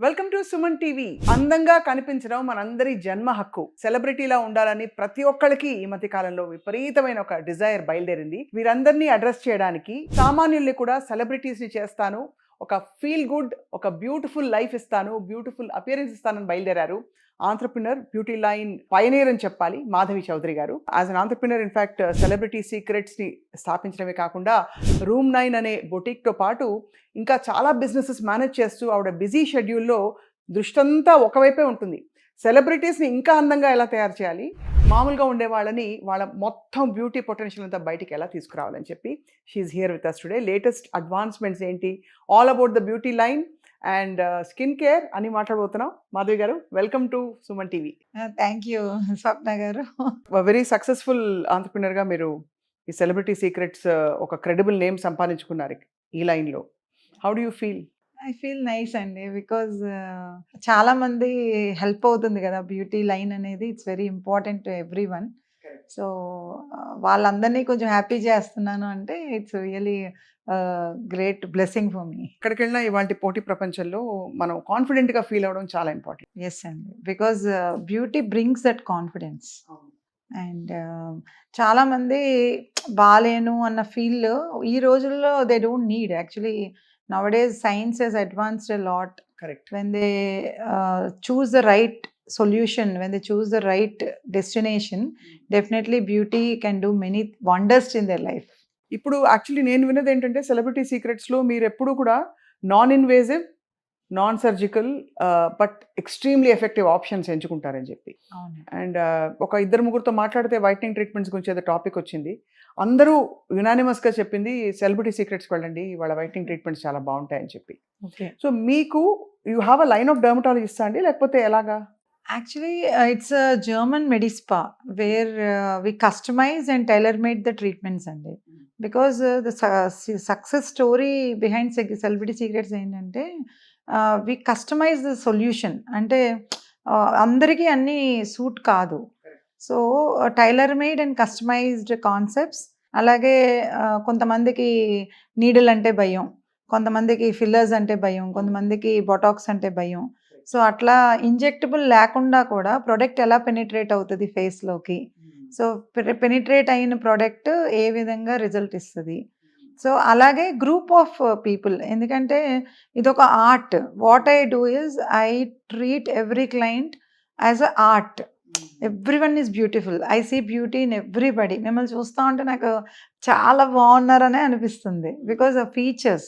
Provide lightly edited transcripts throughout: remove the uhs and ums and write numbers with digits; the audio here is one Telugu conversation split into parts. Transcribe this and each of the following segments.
Welcome to Suman TV. అందంగా కనిపించడం మనందరి జన్మ హక్కు. సెలబ్రిటీలా ఉండాలని ప్రతి ఒక్కరికి ఈ మధ్య కాలంలో విపరీతమైన ఒక డిజైర్ బయలుదేరింది. వీరందరినీ అడ్రస్ చేయడానికి సామాన్యుల్ని కూడా సెలబ్రిటీస్ ని చేస్తాను, ఒక ఫీల్ గుడ్, ఒక బ్యూటిఫుల్ లైఫ్ ఇస్తాను, బ్యూటిఫుల్ అపియరెన్స్ ఇస్తానని బయలుదేరారు. ఆంట్రప్రినర్, బ్యూటీ లైన్ పయనీర్ అని చెప్పాలి, Madhavi Chowdary garu. As an entrepreneur in fact celebrity secrets ని స్థాపించడమే కాకుండా రూమ్ 9 అనే బొటిక్ తో పాటు ఇంకా చాలా బిజినెసెస్ మేనేజ్ చేస్తూ ఆవిడ బిజీ షెడ్యూల్లో దృష్టంతా ఒకవైపే ఉంటుంది. సెలబ్రిటీస్ని ఇంకా అందంగా ఎలా తయారు చేయాలి, మామూలుగా ఉండే వాళ్ళని వాళ్ళ మొత్తం బ్యూటీ పొటెన్షియల్ అంతా బయటికి ఎలా తీసుకురావాలని చెప్పి she's here with us today. Latest advancements ఏంటి, all about the beauty line and skin care అని మాట్లాడబోతున్నాం. Madhavi garu, welcome to Suman TV. Thank you Swapna garu. Very successful ఆంట్రప్రినర్గా మీరు ఈ సెలబ్రిటీ సీక్రెట్స్ ఒక క్రెడిబుల్ నేమ్ సంపాదించుకున్నారు ఈ లైన్లో. How do you feel? I feel nice అండి, బికాజ్ చాలా మంది హెల్ప్ అవుతుంది కదా బ్యూటీ లైన్ అనేది. It's very important to everyone. So వాళ్ళందరినీ కొంచెం హ్యాపీ చేస్తున్నాను అంటే it's really great blessing for me. ఎక్కడికి వెళ్ళినా ఇవాళ పోటీ ప్రపంచంలో మనం కాన్ఫిడెంట్గా ఫీల్ అవ్వడం చాలా ఇంపార్టెంట్. ఎస్ అండి, because beauty brings that confidence. And చాలామంది బాలేను అన్న ఫీల్ ఈ రోజుల్లో they don't need. Actually nowadays science has advanced a lot. Correct. When they choose the right solution, when they choose the right destination, definitely beauty can do many wonders in their life. ఇప్పుడు యాక్చువల్లీ నేను విన్నది ఏంటంటే సెలబ్రిటీ సీక్రెట్స్లో మీరు ఎప్పుడు కూడా non invasive, non surgical but extremely effective options ఎంచుకుంటారని చెప్పి. అండ్ ఒక ఇద్దరు ముగ్గురితో మాట్లాడితే వైట్నింగ్ ట్రీట్మెంట్స్ గురించి ఏదో టాపిక్ వచ్చింది. అందరూ యునానిమస్గా చెప్పింది సెలబ్రిటీ సీక్రెట్స్కి వెళ్ళండి, వాళ్ళ వైట్నింగ్ ట్రీట్మెంట్స్ చాలా బాగుంటాయని చెప్పి. సో మీకు you have a line of dermatologist అండి, లేకపోతే ఎలాగా? Actually, it's a German Medispa where we customize and tailor-made the treatments అండి. Because the success story behind celebrity secrets ఏంటంటే we customize the solution. అంటే అందరికీ అన్నీ సూట్ కాదు. So tailor made and customised concepts. అలాగే కొంతమందికి నీడిల్ అంటే భయం, కొంతమందికి ఫిల్లర్స్ అంటే భయం, కొంతమందికి బొటాక్స్ అంటే భయం. సో అట్లా ఇంజెక్టబుల్ లేకుండా కూడా ప్రోడక్ట్ ఎలా పెనిట్రేట్ అవుతుంది ఫేస్లోకి, సో పెనిట్రేట్ అయిన ప్రోడక్ట్ ఏ విధంగా రిజల్ట్ ఇస్తుంది. సో అలాగే గ్రూప్ ఆఫ్ పీపుల్, ఎందుకంటే ఇదొక art. What I do is I treat every client as a art. Every one is beautiful. I see beauty in everybody. మిమ్మల్ని చూస్తూ ఉంటే నాకు చాలా బాగున్నారనే అనిపిస్తుంది. Because of features,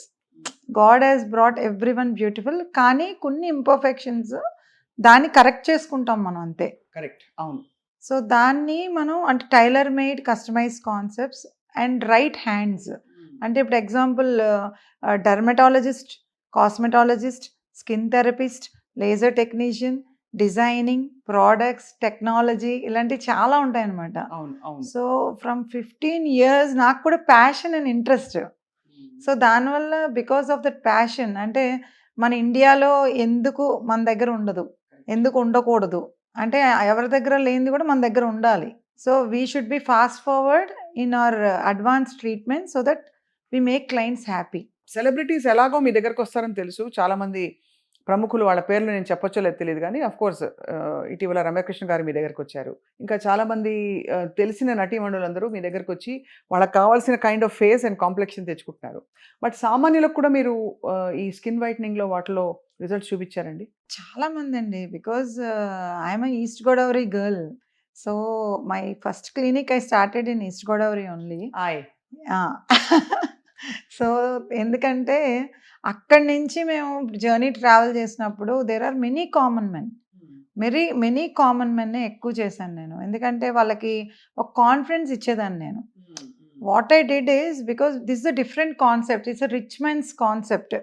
God has brought every one beautiful. కానీ కొన్ని ఇంపర్ఫెక్షన్స్ దాన్ని కరెక్ట్ చేసుకుంటాం మనం, అంతే. కరెక్ట్, అవును. సో దాన్ని మనం అంటే tailor made customise concepts and right hands. అంటే ఇప్పుడు example dermatologist, cosmetologist, skin therapist, laser technician, designing, products, technology, ఇలాంటివి చాలా ఉంటాయన్నమాట. సో ఫ్రమ్ 15 years నాకు కూడా ప్యాషన్ అండ్ ఇంట్రెస్ట్. సో దానివల్ల బికాస్ ఆఫ్ దట్ ప్యాషన్, అంటే మన ఇండియాలో ఎందుకు మన దగ్గర ఉండదు, ఎందుకు ఉండకూడదు అంటే ఎవరి దగ్గర లేనిది కూడా మన దగ్గర ఉండాలి. So we should be fast forward in our advance treatment so that we make clients happy. Celebrities ఎలాగో మీ దగ్గరకు వస్తారని తెలుసు. చాలామంది ప్రముఖులు, వాళ్ళ పేర్లు నేను చెప్పొచ్చో లేదు తెలియదు కానీ అఫ్ కోర్స్ ఇటీవల రమ్యకృష్ణ గారు మీ దగ్గరకు వచ్చారు. ఇంకా చాలామంది తెలిసిన నటీమణులందరూ మీ దగ్గరకు వచ్చి వాళ్ళకి కావాల్సిన kind of face and complexion తెచ్చుకుంటున్నారు. బట్ సామాన్యులకు కూడా మీరు ఈ స్కిన్ వైట్నింగ్లో వాటిలో రిజల్ట్స్ చూపించారండి? చాలా మంది అండి, because I'm east Godavari girl. So my first clinic I started in east Godavari only. So ఎందుకంటే అక్కడి నుంచి మేము జర్నీ ట్రావెల్ చేసినప్పుడు there are many common men, many common మెన్నే ఎక్కువ చేశాను నేను. ఎందుకంటే వాళ్ళకి ఒక కాన్ఫిడెన్స్ ఇచ్చేదాన్ని నేను. What I did is, because this is a different concept, it's a rich men's concept.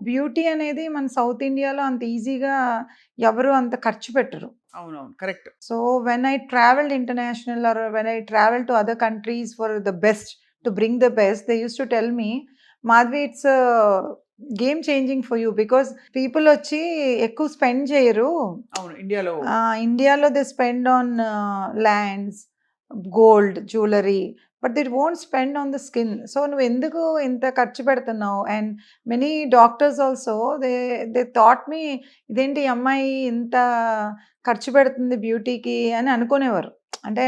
Beauty అనేది మన సౌత్ ఇండియాలో అంత ఈజీగా ఎవరు అంత ఖర్చు పెట్టరు. అవునవును, correct. So when I travelled international or when I travel to other countries for the best, to bring the best, they use to tell me, Madhavi it's game changing for you, because people వచ్చి ఎక్కువ స్పెండ్ చేయరు. అవును, ఇండియాలో they spend on lands, gold, jewellery, but did won't spend on the skin. So నువ్వు ఎందుకు ఇంత ఖర్చు పెడుతున్నావు? And many doctors also they thought me, ఇదేంటి ఈ అమ్మాయి ఇంత ఖర్చు పెడుతుంది బ్యూటీకి అని అనుకునేవారు. అంటే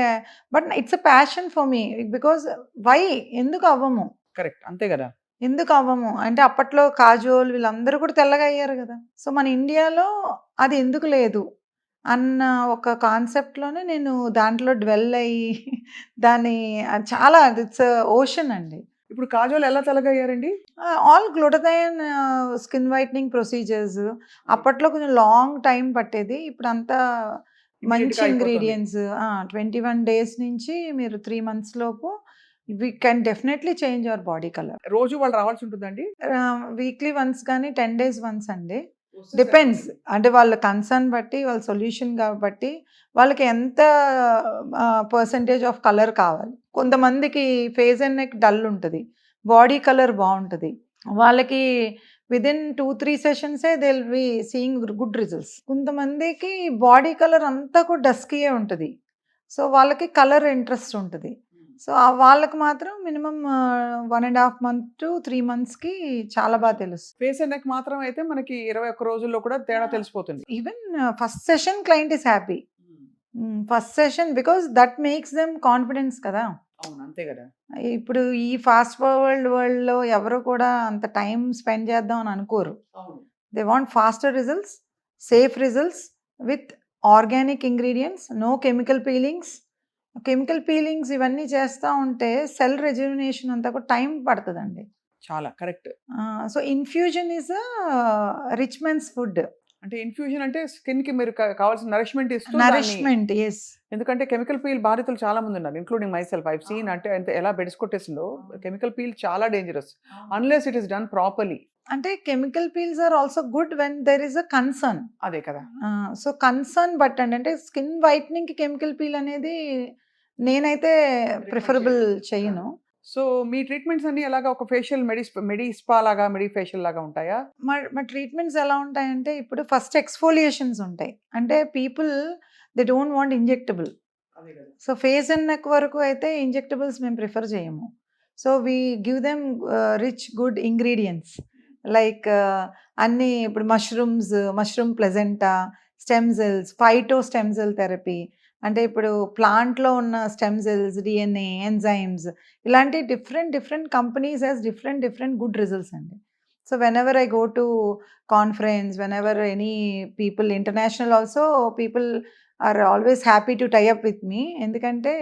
but it's a passion for me, because why, ఎందుకు అవ్వము? కరెక్ట్, అంతే కదా. ఎందుకు అవ్వము అంటే అప్పట్లో కాజోల్ వీళ్ళందరూ కూడా తెల్లగా అయ్యారు కదా. సో మన ఇండియాలో అది ఎందుకు లేదు అన్న ఒక కాన్సెప్ట్లోనే నేను దాంట్లో డ్వెల్ అయ్యి దాన్ని చాలా, ఇట్స్ ఓషన్ అండి. ఇప్పుడు కాజోల్ ఎలా తెల్లగయ్యారండి? All glutathione skin whitening procedures. అప్పట్లో కొంచెం లాంగ్ టైం పట్టేది, ఇప్పుడు అంతా మంచి Immediate గా అయిపోతుంది. ఇంగ్రీడియంట్స్. 21 days నుంచి మీరు 3 months లోపు we can definitely change our body colour. రోజు వాళ్ళు రావాల్సి ఉంటుందండి? వీక్లీ వన్స్ కానీ 10 days వన్స్ అండి. డిపెండ్స్, అంటే వాళ్ళ కన్సర్న్ బట్టి, వాళ్ళ సొల్యూషన్ కాబట్టి వాళ్ళకి ఎంత పర్సంటేజ్ ఆఫ్ కలర్ కావాలి. కొంతమందికి ఫేస్ అండ్ నెక్ డల్ ఉంటుంది, బాడీ కలర్ బాగుంటుంది, వాళ్ళకి విదిన్ 2-3 సెషన్సే they will be seeing good results. కొంతమందికి బాడీ కలర్ అంతా కూడా డస్కీయే ఉంటుంది, సో వాళ్ళకి కలర్ ఇంట్రెస్ట్ ఉంటుంది. సో వాళ్ళకి మాత్రం మినిమం 1.5 month to 3 monthsకి చాలా బాగా తెలుస్తుంది. ఫేస్ అండ్ నెక్ మాత్రం అయితే మనకి 21 రోజుల్లో కూడా తేడా తెలిసిపోతుంది. Even first session client is happy. First session, because that makes them confidence కదా. అవును, అంతే కదా. ఇప్పుడు ఈ ఫాస్ట్ వరల్డ్లో ఎవరు కూడా అంత టైం స్పెండ్ చేద్దాం అని అనుకోరు. అవును. They want faster results, safe results with organic ingredients, no chemical peelings. Chemical peelings ఇవన్నీ చేస్తూ ఉంటే సెల్ రెజ్యుమినేషన్ అంతా కూడా టైం పడుతుందండి. చాలా correct. So infusion is rich men's food. అంటే ఇన్ఫ్యూజన్ అంటే స్కిన్ కి మీరు కావాల్సిన నరిష్మెంట్ ఇస్తూ దాన్ని- నరిష్మెంట్, ఎస్. ఎందుకంటే కెమికల్ పీల్ బాధితులు చాలా మంది ఉన్నారు, including myself. I've seen అంటే ఎలా బెడ్స్ కొట్టేసిందో. కెమికల్ పీల్ చాలా dangerous unless it is done properly. అంటే chemical peels are also good when there is a concern. అదే కదా. సో కన్సర్న్ బట్ అంటే స్కిన్ వైట్నింగ్కి కెమికల్ పీల్ అనేది నేనైతే ప్రిఫరబుల్ చేయను. సో మీ ట్రీట్మెంట్స్ అన్ని ఎలాగా ఒక ఫేషియల్ మెడి స్పా లాగా, మెడి ఫేషియల్ లాగా ఉంటాయా? మా ట్రీట్మెంట్స్ ఎలా ఉంటాయంటే, ఇప్పుడు ఫస్ట్ ఎక్స్ఫోలియేషన్స్ ఉంటాయి. అంటే people they don't want injectable. అదే కదా. సో ఫేస్ అండ్ నెక్ వరకు అయితే ఇంజెక్టబుల్స్ మేము ప్రిఫర్ చేయము. So we give them rich good ingredients like అన్నీ. ఇప్పుడు mushroom placenta, stem cells, phyto stem cell therapy, అంటే ఇప్పుడు ప్లాంట్లో ఉన్న స్టెమ్ సెల్స్, డిఎన్ఏ, ఎంజైమ్స్, ఇలాంటి different companies has different good results అండి. So whenever I go to conference, whenever any people international also, people are always happy to tie up with me. ఎందుకంటే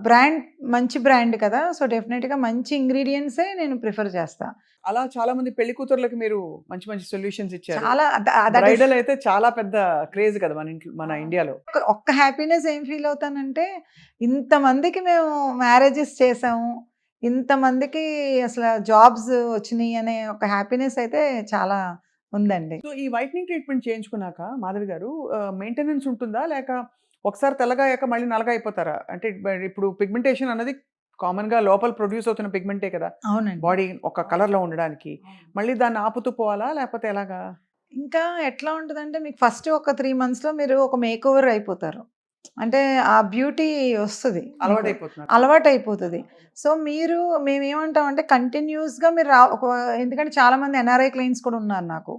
బ్రాండ్ మంచి బ్రాండ్ కదా, సో డెఫినెట్గా మంచి ఇంగ్రీడియంట్సే నేను ప్రిఫర్ చేస్తా. అలా చాలా మంది పెళ్లి కూతుర్లకి మీరు మంచి మంచి సొల్యూషన్స్ ఇచ్చారు. చాలా బ్రైడల్ అయితే చాలా పెద్ద క్రేజ్ కదా మన ఇండియాలో. ఒక్క హ్యాపీనెస్ ఏం ఫీల్ అవుతానంటే, ఇంతమందికి మేము మ్యారేజెస్ చేసాము, ఇంతమందికి అసలు జాబ్స్ వచ్చినాయి అనే ఒక హ్యాపీనెస్ అయితే చాలా ఉందండి. సో ఈ వైట్నింగ్ ట్రీట్మెంట్ చేయించుకున్నాక మాధవి గారు మెయింటెనెన్స్ ఉంటుందా, లేక ఒకసారి తెల్లగా అయ్యాక మళ్ళీ నల్లగా అయిపోతారా? అంటే ఇప్పుడు పిగ్మెంటేషన్ అన్నది కామన్ గా లోపల ప్రొడ్యూస్ అవుతున్న పిగ్మెంటే కదా అవునండి. బాడీ ఒక కలర్ లో ఉండడానికి. మళ్ళీ దాన్ని ఆపుతూ పోవాలా, లేకపోతే ఎలాగా? ఇంకా ఎట్లా ఉంటుందంటే, మీకు ఫస్ట్ ఒక 3 monthsలో మీరు ఒక మేక్ ఓవర్ అయిపోతారు. అంటే ఆ బ్యూటీ వస్తుంది, అలవాటు అయిపోతుంది. సో మేమేమంటామంటే కంటిన్యూస్గా మీరు ఎందుకంటే చాలామంది ఎన్ఆర్ఐ క్లయింట్స్ కూడా ఉన్నారు నాకు.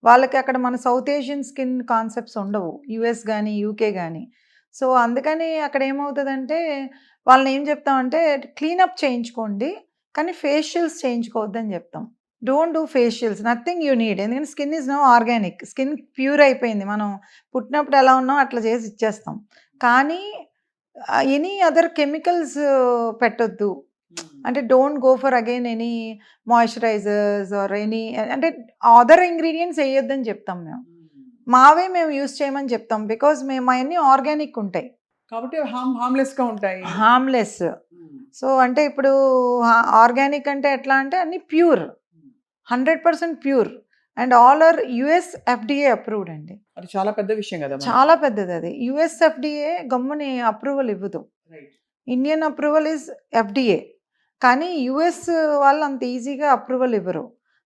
వాళ్ళకి అక్కడ మన సౌత్ ఏషియన్ స్కిన్ కాన్సెప్ట్స్ ఉండవు, యుఎస్ కానీ యూకే కానీ. సో అందుకని అక్కడ ఏమవుతుందంటే, వాళ్ళని ఏం చెప్తామంటే క్లీనప్ చేయించుకోండి, కానీ ఫేషియల్స్ చేయించుకోవద్దని చెప్తాం. Don't do facials, nothing you need. ఎందుకంటే skin is no organic, skin pure అయిపోయింది. మనం పుట్టినప్పుడు ఎలా ఉన్నాం అట్లా చేసి ఇచ్చేస్తాం. కానీ ఎనీ అదర్ కెమికల్స్ పెట్టొద్దు. అంటే don't go for again any moisturisers or any, అంటే అదర్ ఇంగ్రీడియంట్స్ వేయొద్దని చెప్తాం మేము. మావే మేము యూస్ చేయమని చెప్తాం, బికాజ్ మేము అవన్నీ ఆర్గానిక్ ఉంటాయి కాబట్టి హార్మ్లెస్ గా ఉంటాయి. హార్మ్లెస్. సో అంటే ఇప్పుడు ఆర్గానిక్ అంటే ఎట్లా అంటే అన్ని pure, 100% pure, and all are US FDA approved అండి. అది చాలా పెద్ద విషయం కదా. చాలా పెద్దది అది. యుఎస్ ఎఫ్డిఏ గమ్ముని అప్రూవల్ ఇవ్వదు. ఇండియన్ అప్రూవల్ ఇస్ ఎఫ్డిఏ, కానీ యుఎస్ వాళ్ళు అంత ఈజీగా అప్రూవల్ ఇవ్వరు.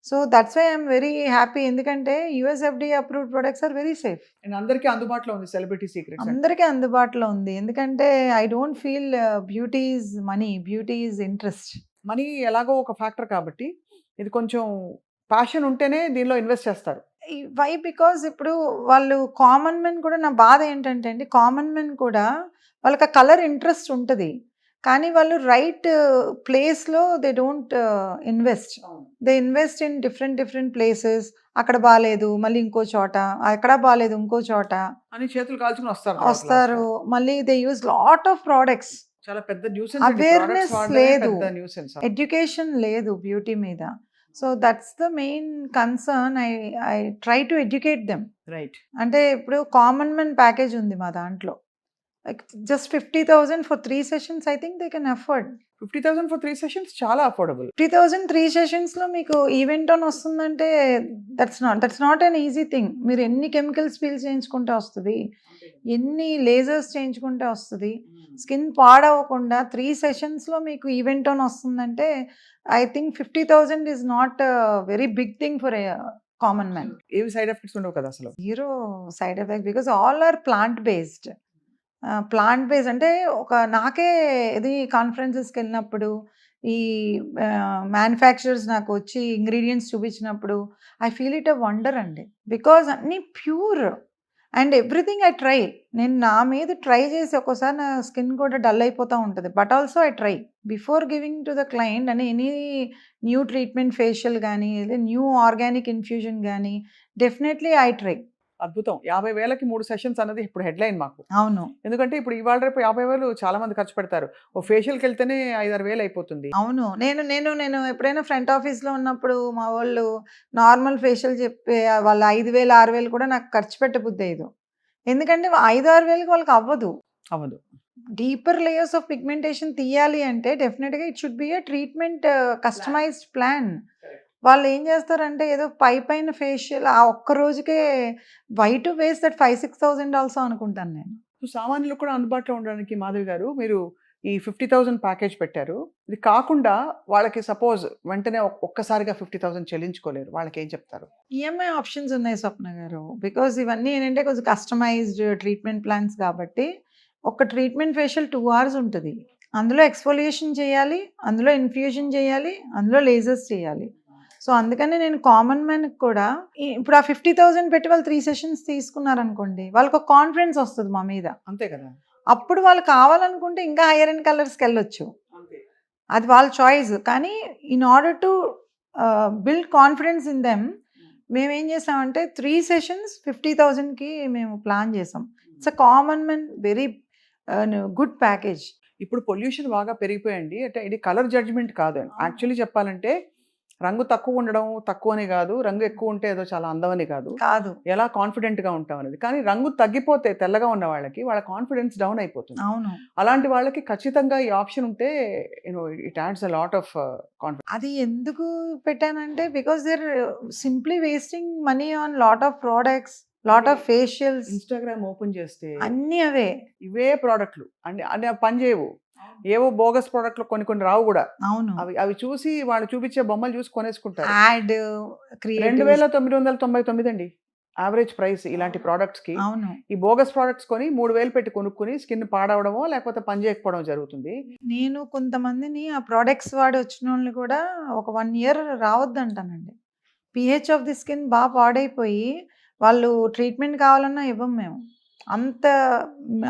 So that's why I'm very happy, ఎందుకంటే US FDA approved products are very safe. And అందరికీ అందుబాటులో ఉంది సెలబ్రిటీ సీక్రెట్స్. అందరికీ అందుబాటులో ఉంది, ఎందుకంటే I don't feel beauty is money, beauty is interest. Money ఎలాగో ఒక ఫ్యాక్టర్ కాబట్టి ఇది కొంచెం ప్యాషన్ ఉంటేనే దీనిలో ఇన్వెస్ట్ చేస్తారు. వై బికాజ్ ఇప్పుడు వాళ్ళు కామన్ మెన్ కూడా, నా బాధ ఏంటంటే అండి, కామన్ మెన్ కూడా వాళ్ళకి ఆ కలర్ ఇంట్రెస్ట్ ఉంటుంది, కానీ వాళ్ళు రైట్ ప్లేస్లో they don't invest. They invest in different places. అక్కడ బాగాలేదు మళ్ళీ ఇంకో చోట, అక్కడ బాగాలేదు ఇంకో చోట అని చేతులు కాల్చుకుని వస్తారు. మళ్ళీ they use lot of products. చాలా పెద్ద అవేర్నెస్ లేదు, ఎడ్యుకేషన్ లేదు బ్యూటీ మీద. So that's the main concern. I try to educate them. Right. అంటే ఇప్పుడు కామన్ మెన్ ప్యాకేజ్ ఉంది మా దాంట్లో, like just 50,000 for 3 sessions, I think they can afford. 50,000 for 3 sessions చాలా అఫోర్డబుల్. 50,000 3 sessions లో మీకు ఈవెంట్ ఆన్ వస్తుందంటే that's not an easy thing. మీరు ఎన్ని కెమికల్స్ పీల్స్ చేయించుకుంటే వస్తుంది, ఎన్ని లేజర్స్ చేయించుకుంటే వస్తుంది, స్కిన్ పాడవకుండా 3 sessions లో మీకు ఈవెంట్ ఆన్ వస్తుందంటే I think 50,000 is not very big thing for common man. ఏవి సైడ్ ఎఫెక్ట్స్ ఉండవు కదా అసలు? Zero side effect, because all are plant based. Plant base అంటే ఒక నాకే ఇది కాన్ఫరెన్సెస్కి వెళ్ళినప్పుడు ఈ మ్యానుఫ్యాక్చరర్స్ నాకు వచ్చి ఇంగ్రీడియంట్స్ చూపించినప్పుడు I feel it a wonder అండి, బికాజ్ అన్నీ pure and everything I try. నేను నా మీద ట్రై చేసి ఒక్కోసారి నా స్కిన్ కూడా డల్ అయిపోతూ ఉంటుంది, but also I try before giving to the client. అని ఎనీ న్యూ ట్రీట్మెంట్ ఫేషియల్ కానీ న్యూ ఆర్గానిక్ ఇన్ఫ్యూజన్ కానీ డెఫినెట్లీ ఐ ట్రై. అద్భుతం. 50,000కి 3 సెషన్స్ అన్నది ఇప్పుడు హెడ్లైన్ మాకు. అవును, ఎందుకంటే ఇప్పుడు ఇవాళ రేపు 50,000 చాలా మంది ఖర్చు పెడతారు. ఓ ఫేషియల్కి వెళ్తేనే 5-6 వేలు అయిపోతుంది. అవును. నేను ఎప్పుడైనా ఫ్రంట్ ఆఫీస్లో ఉన్నప్పుడు మా వాళ్ళు నార్మల్ ఫేషియల్ చెప్పే వాళ్ళు 5,000 6,000 కూడా నాకు ఖర్చు పెట్టబుద్ధి అయ్యదు, ఎందుకంటే 5-6 వేలకి వాళ్ళకి అవ్వదు. డీపర్ లేయర్స్ ఆఫ్ పిగ్మెంటేషన్ తీయాలి అంటే డెఫినెట్గా it should be a treatment customised plan. వాళ్ళు ఏం చేస్తారంటే ఏదో పైన ఫేషియల్ ఆ ఒక్క రోజుకే why to waste that 5-6,000 also అనుకుంటాను నేను. సామాన్యులు కూడా అందుబాటులో ఉండడానికి మాధవి గారు మీరు ఈ 50,000 ప్యాకేజ్ పెట్టారు. ఇది కాకుండా వాళ్ళకి సపోజ్ వెంటనే ఒక్కసారిగా 50,000 చెల్లించుకోలేరు, వాళ్ళకి ఏం చెప్తారు? ఈఎంఐ ఆప్షన్స్ ఉన్నాయి స్వప్న గారు, బికాజ్ ఇవన్నీ ఏంటంటే కొంచెం కస్టమైజ్డ్ ట్రీట్మెంట్ ప్లాన్స్ కాబట్టి ఒక ట్రీట్మెంట్ ఫేషియల్ 2 hours ఉంటుంది, అందులో ఎక్స్ఫోలియేషన్ చేయాలి, అందులో ఇన్ఫ్యూజన్ చేయాలి, అందులో లేజర్స్ చేయాలి. సో అందుకని నేను కామన్ మ్యాన్కి కూడా ఇప్పుడు ఆ 50,000 పెట్టి వాళ్ళు 3 sessions తీసుకున్నారనుకోండి, వాళ్ళకి ఒక కాన్ఫిడెన్స్ వస్తుంది మా మీద. అంతే కదా. అప్పుడు వాళ్ళు కావాలనుకుంటే ఇంకా హైయర్ అండ్ కలర్స్కి వెళ్ళొచ్చు, అది వాళ్ళ చాయిస్. కానీ in order to build confidence in them మేమేం చేసామంటే 3 sessions 50,000కి మేము ప్లాన్ చేసాం. It's a common man very good package. ఇప్పుడు పొల్యూషన్ బాగా పెరిగిపోయండి, అంటే ఇది కలర్ జడ్జ్మెంట్ కాదు. యాక్చువల్లీ చెప్పాలంటే రంగు తక్కువ ఉండడం తక్కువ అని కాదు, రంగు ఎక్కువ ఉంటే ఏదో చాలా అందమని కాదు, ఎలా కాన్ఫిడెంట్గా ఉంటాం అనేది. కానీ రంగు తగ్గిపోతే తెల్లగా ఉన్న వాళ్ళకి వాళ్ళ కాన్ఫిడెన్స్ డౌన్ అయిపోతుంది. అవును, అలాంటి వాళ్ళకి ఖచ్చితంగా ఈ ఆప్షన్ ఉంటే it adds a lot of confidence. అది ఎందుకు పెట్టానంటే because there simply wasting money on lot of products, lot of facials. Instagram open చేస్తే అన్ని అవే ఇవే ప్రోడక్ట్లు అన్ని పని చేయవు, ఏవో బోగస్ ప్రోడక్ట్లు కొన్ని రావు కూడా. అవును, అవి చూసి వాళ్ళు చూపించే బొమ్మలు చూసి కొనేసుకుంటారు. యాడ్ 2,999 అండి యావరేజ్ ప్రైస్ ఇలాంటి ప్రోడక్ట్స్ కి. అవును, ఈ బోగస్ ప్రోడక్ట్స్ కొని 3,000 పెట్టి కొనుక్కుని స్కిన్ పాడవడమో లేకపోతే పని చేయకపోవడం జరుగుతుంది. నేను కొంతమందిని ఆ ప్రోడక్ట్స్ వాడి వచ్చిన వాళ్ళని కూడా ఒక 1 year రావద్దంటానండి. pH of the skin బాగా పాడైపోయి వాళ్ళు ట్రీట్మెంట్ కావాలన్నా ఇవ్వం మేము, అంత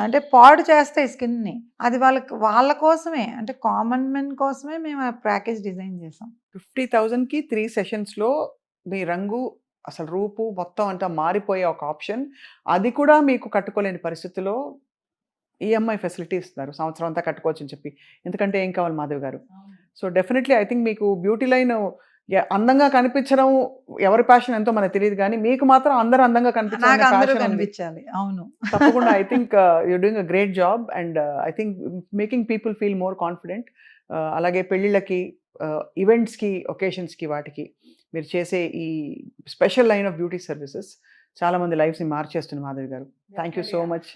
అంటే పాడు చేస్తాయి స్కిన్ని. అది వాళ్ళ కోసమే, అంటే కామన్ మెన్ కోసమే మేము ఆ ప్యాకేజ్ డిజైన్ చేసాం. 50,000కి 3 sessionsలో మీ రంగు అసలు రూపు మొత్తం అంతా మారిపోయే ఒక ఆప్షన్. అది కూడా మీకు కట్టుకోలేని పరిస్థితిలో ఈఎంఐ ఫెసిలిటీ ఇస్తున్నారు, సంవత్సరం అంతా కట్టుకోవచ్చు అని చెప్పి. ఎందుకంటే ఏం కావాలి మాధవి గారు? సో డెఫినెట్లీ ఐ థింక్ మీకు బ్యూటీ లైన్ అందంగా కనిపించడం ఎవరి ప్యాషన్ ఎంతో మనకు తెలియదు, కానీ మీకు మాత్రం అందరూ అందంగా కనిపించాలి. అవును, తప్పకుండా. I think you're doing a great job and I think making people feel more confident. అలాగే పెళ్ళిళ్ళకి, ఈవెంట్స్కి, ఒకేషన్స్కి, వాటికి మీరు చేసే ఈ special line of beauty services చాలా మంది లైఫ్స్ని మార్చేస్తుంది మాధవి గారు. Thank you so much.